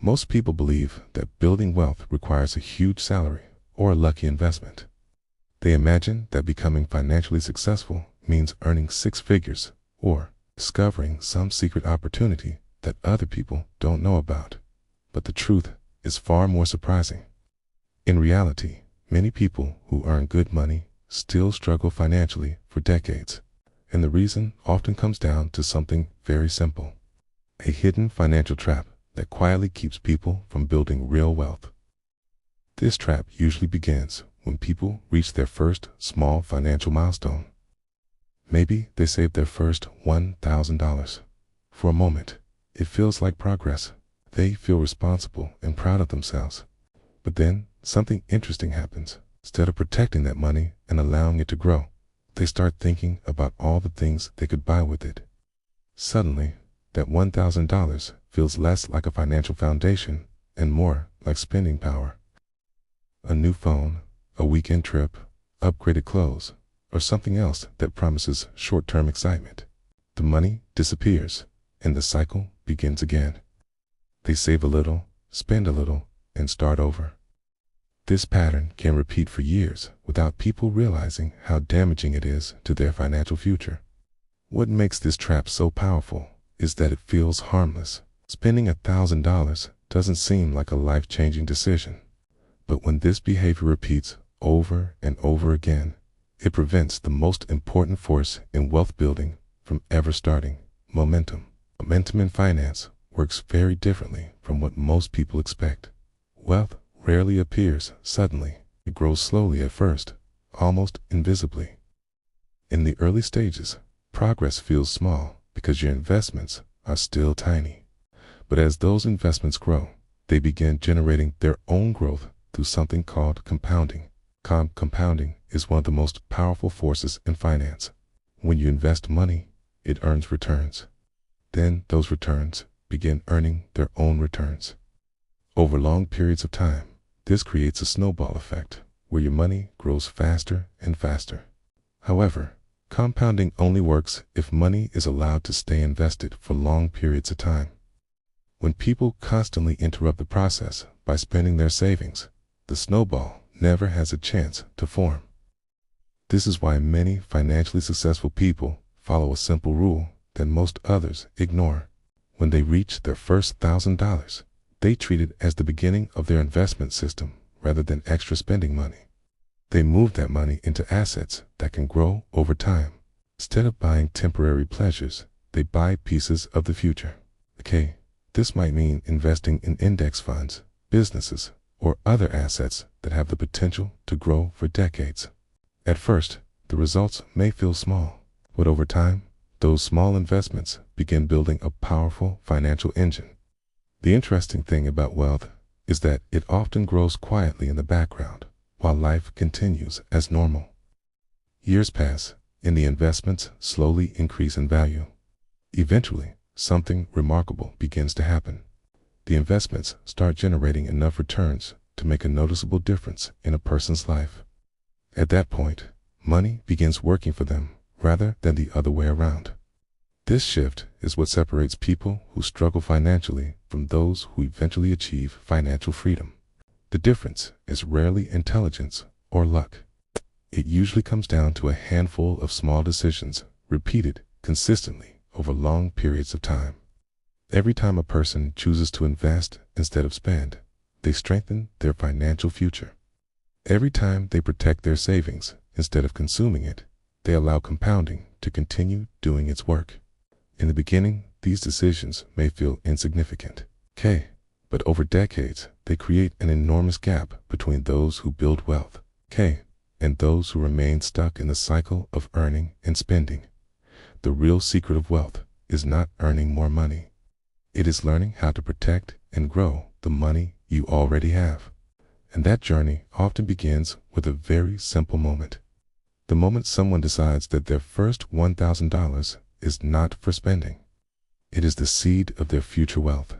Most people believe that building wealth requires a huge salary or a lucky investment. They imagine that becoming financially successful means earning six figures or discovering some secret opportunity that other people don't know about. But the truth is far more surprising. In reality, many people who earn good money still struggle financially for decades, and the reason often comes down to something very simple: a hidden financial trap that quietly keeps people from building real wealth. This trap usually begins when people reach their first small financial milestone. Maybe they save their first $1,000. For a moment, it feels like progress. They feel responsible and proud of themselves. But then something interesting happens. Instead of protecting that money and allowing it to grow, they start thinking about all the things they could buy with it. Suddenly, that $1,000 feels less like a financial foundation and more like spending power. A new phone, a weekend trip, upgraded clothes, or something else that promises short-term excitement. The money disappears, and the cycle begins again. They save a little, spend a little, and start over. This pattern can repeat for years without people realizing how damaging it is to their financial future. What makes this trap so powerful is that it feels harmless. Spending $1,000 doesn't seem like a life-changing decision. But when this behavior repeats over and over again, it prevents the most important force in wealth building from ever starting: momentum. Momentum in finance works very differently from what most people expect. Wealth rarely appears suddenly. It grows slowly at first, almost invisibly. In the early stages, progress feels small because your investments are still tiny. But as those investments grow, they begin generating their own growth through something called compounding. Compounding is one of the most powerful forces in finance. When you invest money, it earns returns. Then those returns begin earning their own returns. Over long periods of time, this creates a snowball effect where your money grows faster and faster. However, compounding only works if money is allowed to stay invested for long periods of time. When people constantly interrupt the process by spending their savings, the snowball never has a chance to form. This is why many financially successful people follow a simple rule that most others ignore. When they reach their first $1,000, they treat it as the beginning of their investment system rather than extra spending money. They move that money into assets that can grow over time. Instead of buying temporary pleasures, they buy pieces of the future. Okay, this might mean investing in index funds, businesses, or other assets that have the potential to grow for decades. At first, the results may feel small, but over time, those small investments begin building a powerful financial engine. The interesting thing about wealth is that it often grows quietly in the background while life continues as normal. Years pass, and the investments slowly increase in value. Eventually, something remarkable begins to happen. The investments start generating enough returns to make a noticeable difference in a person's life. At that point, money begins working for them rather than the other way around. This shift is what separates people who struggle financially from those who eventually achieve financial freedom. The difference is rarely intelligence or luck. It usually comes down to a handful of small decisions repeated consistently over long periods of time. Every time a person chooses to invest instead of spend, they strengthen their financial future. Every time they protect their savings instead of consuming it, they allow compounding to continue doing its work. In the beginning, these decisions may feel insignificant, but over decades, they create an enormous gap between those who build wealth, and those who remain stuck in the cycle of earning and spending. The real secret of wealth is not earning more money. It is learning how to protect and grow the money you already have. And that journey often begins with a very simple moment. The moment someone decides that their first $1,000 is not for spending. It is the seed of their future wealth.